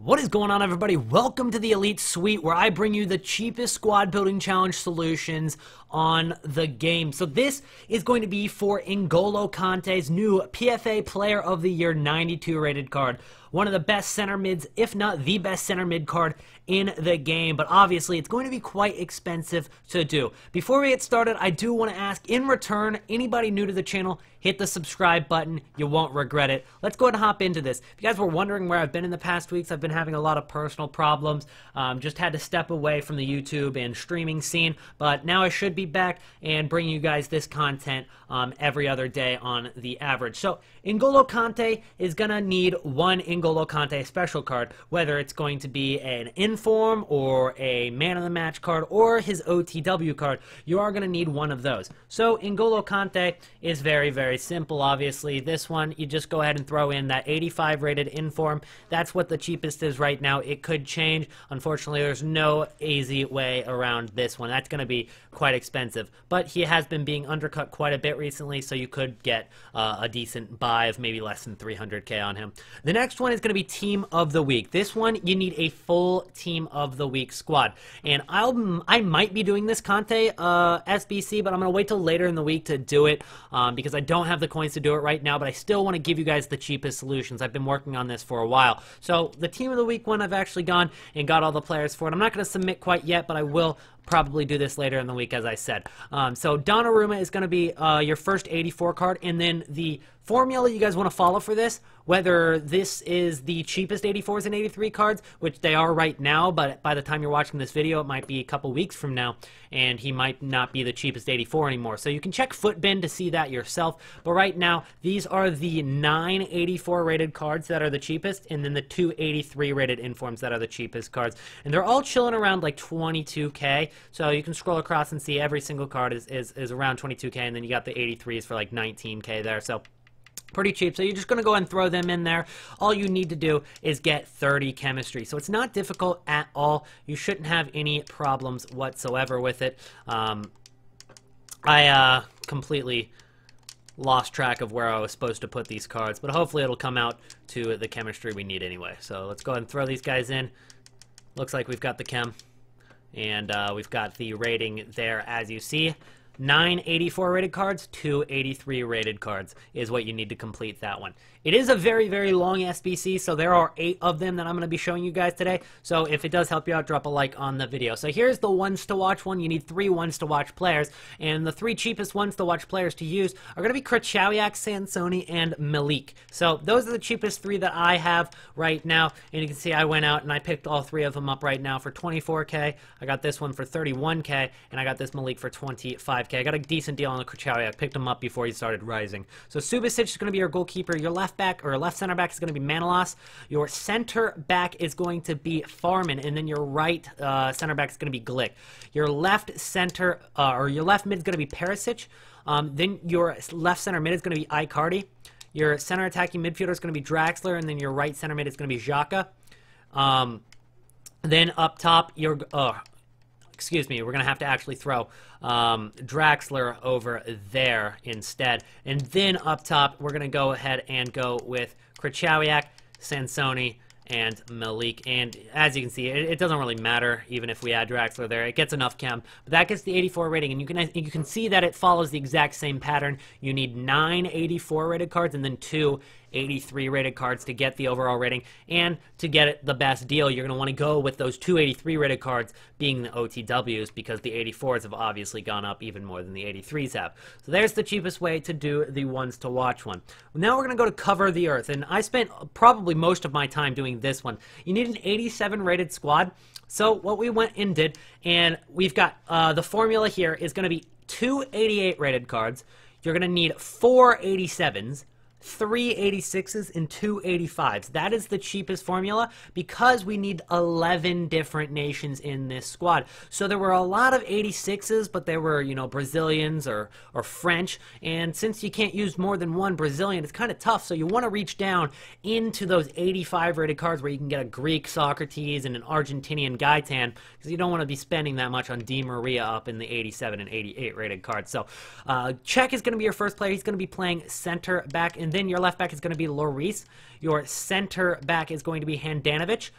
What is going on, everybody? Welcome to the Elite Suite, where I bring you the cheapest squad building challenge solutions on the game. So this is going to be for N'Golo Kante's new PFA Player of the Year 92 rated card. One of the best center mids, if not the best center mid card in the game, but obviously it's going to be quite expensive to do. Before we get started, I do want to ask, in return, anybody new to the channel, hit the subscribe button. You won't regret it. Let's go ahead and hop into this. If you guys were wondering where I've been in the past weeks, I've been having a lot of personal problems. Just had to step away from the YouTube and streaming scene, but now I should be back and bring you guys this content every other day on the average. So N'Golo Kante is going to need one N'Golo Kante special card, whether it's going to be an inform or a man of the match card or his OTW card. You are going to need one of those. So N'Golo Kante is very, very simple. Obviously, this one, you just go ahead and throw in that 85 rated inform. That's what the cheapest is right now. It could change. Unfortunately, there's no easy way around this one. That's going to be quite expensive, but he has been being undercut quite a bit recently, so you could get a decent buy of maybe less than 300k on him. The next one is going to be Team of the Week. This one, you need a full Team of the Week squad, and I might be doing this Kante SBC, but I'm going to wait till later in the week to do it because I don't have the coins to do it right now, but I still want to give you guys the cheapest solutions. I've been working on this for a while. So the Team of the Week one, I've actually gone and got all the players for it. I'm not going to submit quite yet, but I will probably do this later in the week, as I said. So Donnarumma is going to be your first 84 card, and then the formula you guys want to follow for this, whether this is the cheapest 84s and 83 cards, which they are right now, but by the time you're watching this video, it might be a couple weeks from now, and he might not be the cheapest 84 anymore. So you can check Footbin to see that yourself, but right now, these are the 9 84 rated cards that are the cheapest, and then the 2 83 rated informs that are the cheapest cards, and they're all chilling around like 22k, so you can scroll across and see every single card is around 22k, and then you got the 83s for like 19k there, so pretty cheap. So you're just going to go ahead and throw them in there. All you need to do is get 30 chemistry. So it's not difficult at all. You shouldn't have any problems whatsoever with it. I completely lost track of where I was supposed to put these cards, but hopefully it'll come out to the chemistry we need anyway. So let's go ahead and throw these guys in. Looks like we've got the chem, and we've got the rating there, as you see. 9 84 rated cards, 2 83 rated cards is what you need to complete that one. It is a very, very long SBC, so there are 8 of them that I'm going to be showing you guys today. So if it does help you out, drop a like on the video. So here's the ones to watch one. You need 3 ones to watch players, and the 3 cheapest ones to watch players to use are going to be Krychowiak, Sansoni, and Malik. So those are the cheapest 3 that I have right now, and you can see I went out and I picked all 3 of them up right now for 24k. I got this one for 31k, and I got this Malik for 25k. I got a decent deal on the Krychowiak. Picked him up before he started rising. So Subasic is going to be your goalkeeper. Your left back or left center back is going to be Manolas. Your center back is going to be Farman, and then your right center back is going to be Glick. Your left center or your left mid is going to be Perisic. Then your left center mid is going to be Icardi. Your center attacking midfielder is going to be Draxler, and then your right center mid is going to be Xhaka. Then up top, your excuse me, we're going to have to actually throw Draxler over there instead. And then up top, we're going to go ahead and go with Krychowiak, Sansoni, and Malik. And as you can see, it doesn't really matter even if we add Draxler there. It gets enough chem, but that gets the 84 rating, and you can see that it follows the exact same pattern. You need 9 84 rated cards and then 2 83 rated cards to get the overall rating, and to get it the best deal, you're going to want to go with those 2 83 rated cards being the OTWs, because the 84s have obviously gone up even more than the 83s have. So there's the cheapest way to do the ones to watch one. Now we're going to go to Cover the Earth, and I spent probably most of my time doing this one. You need an 87 rated squad. So what we went and did, and we've got the formula here is going to be 2 88 rated cards. You're going to need 4 87s, 3 86s, and 2 85s. That is the cheapest formula because we need 11 different nations in this squad. So there were a lot of 86s, but they were, you know, Brazilians or French, and since you can't use more than one Brazilian, it's kind of tough. So you want to reach down into those 85 rated cards where you can get a Greek Socrates and an Argentinian Gaetan, because you don't want to be spending that much on Di Maria up in the 87 and 88 rated cards. So Czech is going to be your first player. He's going to be playing center back in and then your left back is going to be Lloris. Your center back is going to be Handanovic.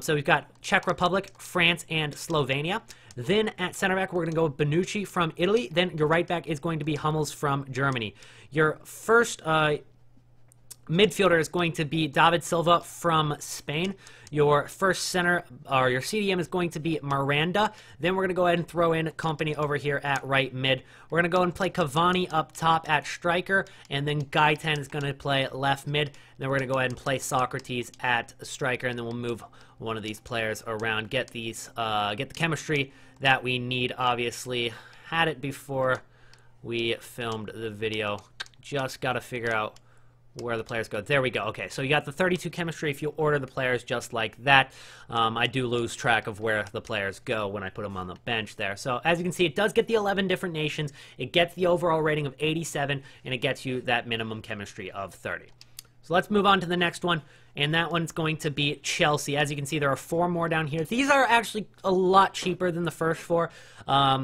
So we've got Czech Republic, France, and Slovenia. Then at center back, we're going to go with Bonucci from Italy. Then your right back is going to be Hummels from Germany. Your first midfielder is going to be David Silva from Spain. Your first center, or your CDM, is going to be Miranda. Then we're going to go ahead and throw in Company over here at right mid. We're going to go and play Cavani up top at striker, and then Gaetan is going to play left mid. Then we're going to go ahead and play Socrates at striker, and then we'll move one of these players around, get the chemistry that we need. Obviously, had it before we filmed the video. Just got to figure out where the players go. There we go. Okay, so you got the 32 chemistry if you order the players just like that. I do lose track of where the players go when I put them on the bench there. So as you can see, it does get the 11 different nations. It gets the overall rating of 87, and it gets you that minimum chemistry of 30. So let's move on to the next one, and that one's going to be Chelsea. As you can see, there are 4 more down here. These are actually a lot cheaper than the first 4.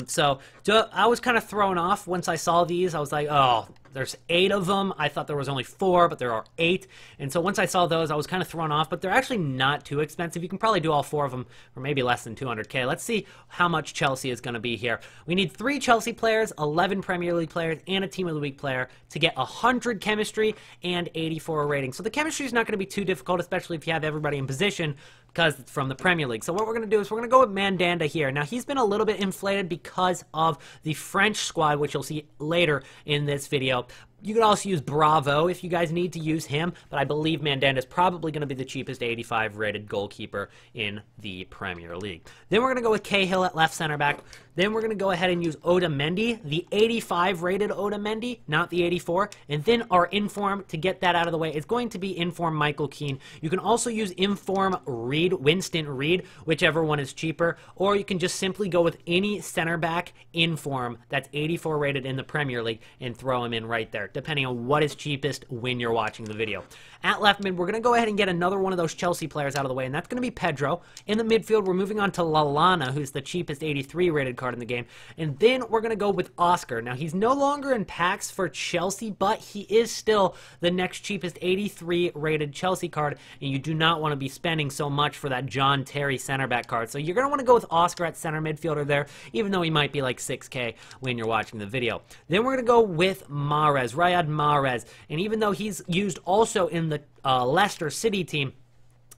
So I was kind of thrown off once I saw these. I was like, oh, there's 8 of them. I thought there was only 4, but there are 8. And so once I saw those, I was kind of thrown off, but they're actually not too expensive. You can probably do all 4 of them for maybe less than 200K. Let's see how much Chelsea is going to be here. We need 3 Chelsea players, 11 Premier League players, and a Team of the Week player to get 100 chemistry and 84 rating. So the chemistry is not going to be too difficult, especially if you have everybody in position, because it's from the Premier League. So what we're going to do is we're going to go with Mandanda here. Now, he's been a little bit inflated because of the French squad, which you'll see later in this video. You could also use Bravo if you guys need to use him, but I believe Mandanda is probably going to be the cheapest 85 rated goalkeeper in the Premier League. Then we're going to go with Cahill at left center back. Then we're going to go ahead and use Otamendi, the 85 rated Otamendi, not the 84. And then our inform, to get that out of the way, is going to be inform Michael Keane. You can also use inform Reed, Winston Reed, whichever one is cheaper, or you can just simply go with any center back inform that's 84 rated in the Premier League and throw him in right there, depending on what is cheapest when you're watching the video. At left mid, we're going to go ahead and get another one of those Chelsea players out of the way, and that's going to be Pedro. In the midfield, we're moving on to Lallana, who's the cheapest 83 rated card in the game. And then we're going to go with Oscar. Now, he's no longer in packs for Chelsea, but he is still the next cheapest 83 rated Chelsea card, and you do not want to be spending so much for that John Terry center back card. So you're going to want to go with Oscar at center midfielder there, even though he might be like 6K when you're watching the video. Then we're going to go with Mahrez, Riyad Mahrez, and even though he's used also in the Leicester City team,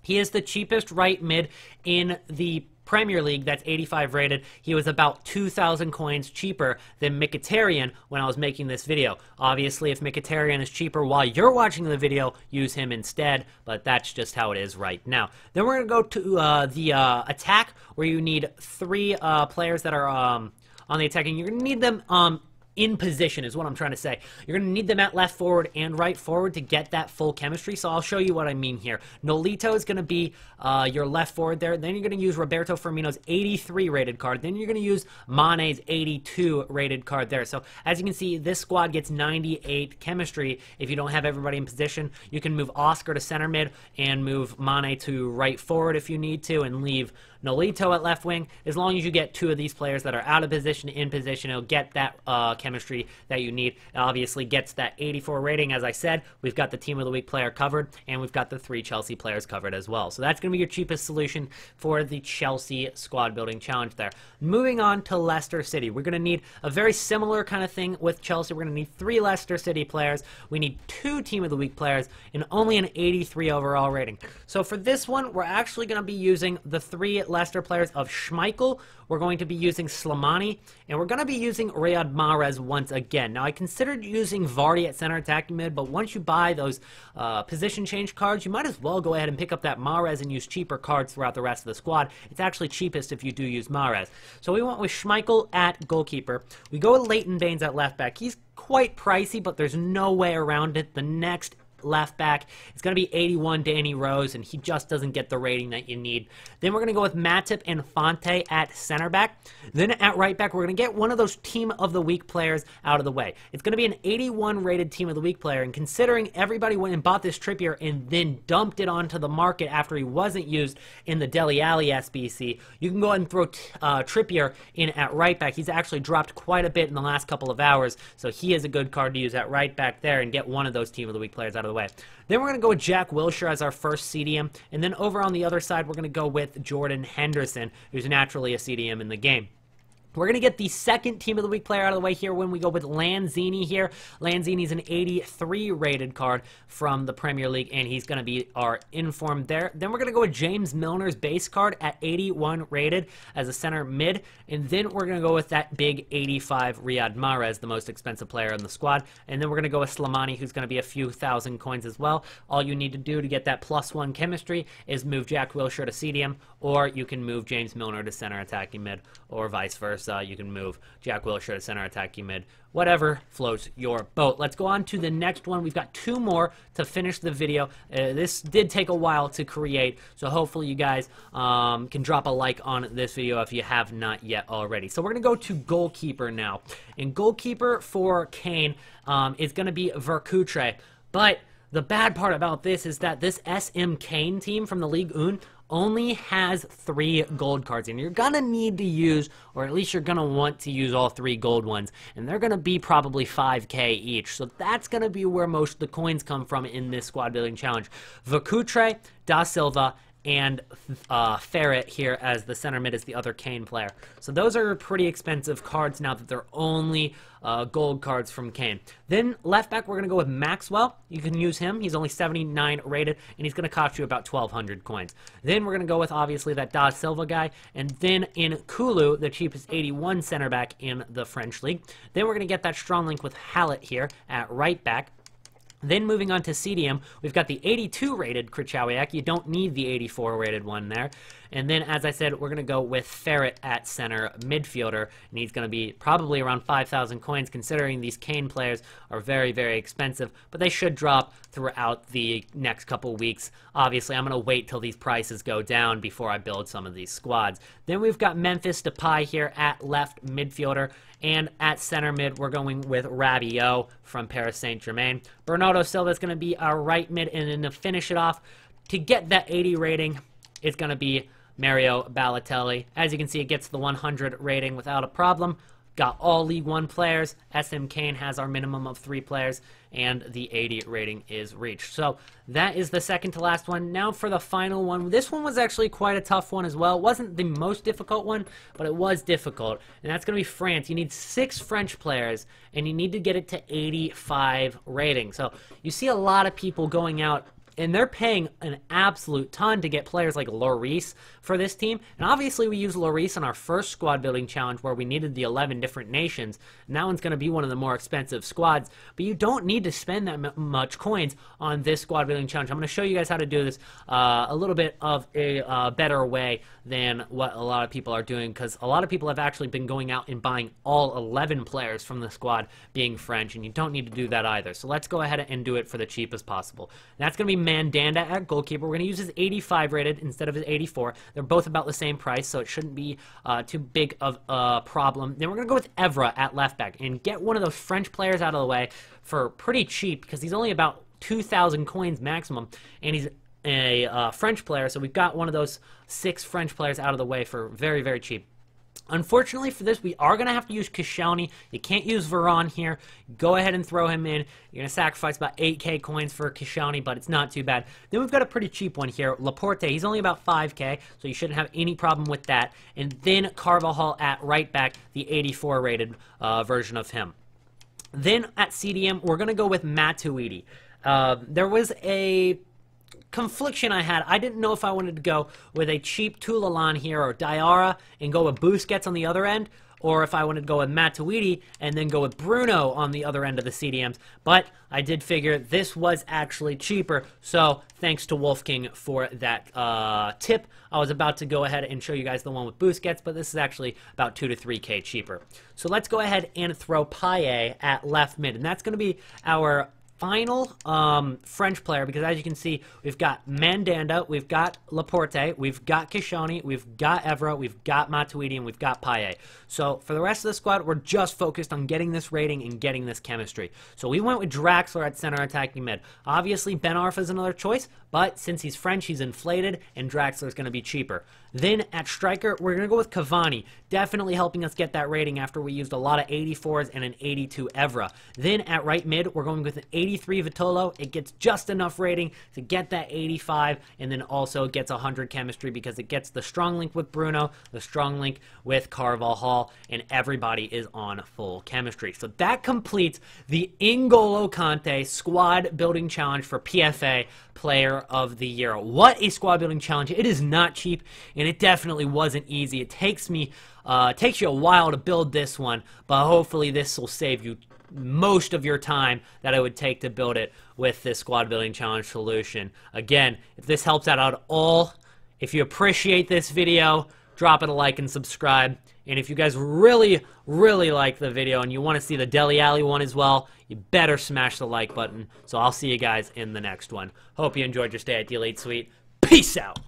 he is the cheapest right mid in the Premier League that's 85 rated. He was about 2,000 coins cheaper than Mkhitaryan when I was making this video. Obviously, if Mkhitaryan is cheaper while you're watching the video, use him instead, but that's just how it is right now. Then we're going to go to the attack, where you need 3 players that are on the attack, and you're going to need them in position is what I'm trying to say. You're going to need them at left forward and right forward to get that full chemistry, so I'll show you what I mean here. Nolito is going to be your left forward there. Then you're going to use Roberto Firmino's 83 rated card. Then you're going to use Mane's 82 rated card there. So as you can see, this squad gets 98 chemistry if you don't have everybody in position. You can move Oscar to center mid and move Mane to right forward if you need to, and leave Nolito at left wing. As long as you get 2 of these players that are out of position, in position, it'll get that chemistry that you need. It obviously gets that 84 rating. As I said, we've got the Team of the Week player covered, and we've got the 3 Chelsea players covered as well. So that's going to be your cheapest solution for the Chelsea squad building challenge there. Moving on to Leicester City. We're going to need a very similar kind of thing with Chelsea. We're going to need 3 Leicester City players. We need 2 Team of the Week players and only an 83 overall rating. So for this one, we're actually going to be using the 3 Leicester players of Schmeichel. We're going to be using Slimani, and we're going to be using Riyad Mahrez once again. Now, I considered using Vardy at center attacking mid, but once you buy those position change cards, you might as well go ahead and pick up that Mahrez and use cheaper cards throughout the rest of the squad. It's actually cheapest if you do use Mahrez. So we went with Schmeichel at goalkeeper. We go with Leighton Baines at left back. He's quite pricey, but there's no way around it. The next left back, it's going to be 81 Danny Rose, and he just doesn't get the rating that you need. Then we're going to go with Matip and Fonte at center back. Then at right back, we're going to get one of those Team of the Week players out of the way. It's going to be an 81 rated Team of the Week player, and considering everybody went and bought this Trippier and then dumped it onto the market after he wasn't used in the DELE ALLI SBC, you can go ahead and throw Trippier in at right back. He's actually dropped quite a bit in the last couple of hours, so he is a good card to use at right back there and get one of those Team of the Week players out of the way. Then we're going to go with Jack Wilshere as our first CDM, and then over on the other side, we're going to go with Jordan Henderson, who's naturally a CDM in the game. We're going to get the second Team of the Week player out of the way here when we go with Lanzini here. Lanzini's an 83 rated card from the Premier League, and he's going to be our informed there. Then we're going to go with James Milner's base card at 81 rated as a center mid. And then we're going to go with that big 85 Riyad Mahrez, the most expensive player in the squad. And then we're going to go with Slimani, who's going to be a few thousand coins as well. All you need to do to get that +1 chemistry is move Jack Wilshere to CDM, or you can move James Milner to center attacking mid, or vice versa. You can move Jack Wilshere to center attacking mid. Whatever floats your boat. Let's go on to the next one. We've got 2 more to finish the video. This did take a while to create, so hopefully you guys can drop a like on this video if you have not yet already. So we're going to go to goalkeeper now. And goalkeeper for Kane is going to be Verkutre. But the bad part about this is that this SM Kane team from the Ligue 1 only has 3 gold cards, and you're gonna need to use, or at least you're gonna want to use all 3 gold ones, and they're gonna be probably 5k each, so that's gonna be where most of the coins come from in this squad building challenge. Verkutre, Da Silva, and Ferret here as the center mid is the other Kane player. So those are pretty expensive cards now that they're only gold cards from Kane. Then left back, we're going to go with Maxwell. You can use him. He's only 79 rated, and he's going to cost you about 1,200 coins. Then we're going to go with, obviously, that Da Silva guy. And then in Kulu, the cheapest 81 center back in the French league. Then we're going to get that strong link with Hallett here at right back. Then moving on to CDM, we've got the 82 rated Krychowiak. You don't need the 84 rated one there. And then, as I said, we're going to go with Ferret at center midfielder, and he's going to be probably around 5,000 coins, considering these Kane players are very, very expensive, but they should drop throughout the next couple weeks. Obviously, I'm going to wait till these prices go down before I build some of these squads. Then we've got Memphis Depay here at left midfielder, and at center mid, we're going with Rabiot from Paris Saint-Germain. Bernardo Silva is going to be our right mid, and then to finish it off, to get that 80 rating, it's going to be Mario Balotelli. As you can see, it gets the 100 rating without a problem. Got all League 1 players. SM Kane has our minimum of 3 players, and the 80 rating is reached. So that is the second to last one. Now for the final one. This one was actually quite a tough one as well. It wasn't the most difficult one, but it was difficult. And that's going to be France. You need 6 French players, and you need to get it to 85 rating. So you see a lot of people going out, and they're paying an absolute ton to get players like Lloris for this team. And obviously we used Lloris in our first squad building challenge where we needed the 11 different nations. And that one's going to be one of the more expensive squads. But you don't need to spend that much coins on this squad building challenge. I'm going to show you guys how to do this a little bit of a better way than what a lot of people are doing, because a lot of people have actually been going out and buying all 11 players from the squad being French, and you don't need to do that either. So let's go ahead and do it for the cheapest possible. And that's going to be Mandanda at goalkeeper. We're going to use his 85 rated instead of his 84. They're both about the same price, so it shouldn't be too big of a problem. Then we're going to go with Evra at left back and get one of those French players out of the way for pretty cheap, because he's only about 2,000 coins maximum, and he's a French player, so we've got one of those 6 French players out of the way for very, very cheap. Unfortunately for this, we are going to have to use Koscielny. You can't use Varane here. Go ahead and throw him in. You're going to sacrifice about 8k coins for Koscielny, but it's not too bad. Then we've got a pretty cheap one here, Laporte. He's only about 5k, so you shouldn't have any problem with that. And then Carvajal at right back, the 84 rated version of him. Then at CDM, we're going to go with Matuidi. There was a confliction I had. I didn't know if I wanted to go with a cheap Toulalan here or Diarra and go with Busquets on the other end, or if I wanted to go with Matuidi and then go with Bruno on the other end of the CDMs. But I did figure this was actually cheaper, so thanks to Wolfking for that tip. I was about to go ahead and show you guys the one with Busquets, but this is actually about 2 to 3k cheaper. So let's go ahead and throw Payet at left mid, and that's going to be our final French player, because as you can see, we've got Mandanda, we've got Laporte, we've got Kishoni, we've got Evra, we've got Matuidi, and we've got Payet. So for the rest of the squad, we're just focused on getting this rating and getting this chemistry. So we went with Draxler at center attacking mid. Obviously, Ben Arfa is another choice, but since he's French, he's inflated, and Draxler is going to be cheaper. Then at striker, we're going to go with Cavani, definitely helping us get that rating after we used a lot of 84s and an 82 Evra. Then at right mid, we're going with an 83 Vitolo. It gets just enough rating to get that 85, and then also gets 100 chemistry because it gets the strong link with Bruno, the strong link with Carvajal, and everybody is on full chemistry. So that completes the N'Golo Kante squad building challenge for PFA Player of the Year. What a squad building challenge. It is not cheap, and it definitely wasn't easy. It takes you a while to build this one, but hopefully this will save you most of your time that it would take to build it with this squad building challenge solution. Again, if this helps out at all, if you appreciate this video, drop it a like and subscribe. And if you guys really, really like the video and you want to see the DELE ALLI one as well, you better smash the like button. So I'll see you guys in the next one. Hope you enjoyed your stay at the Elite Suite. Peace out.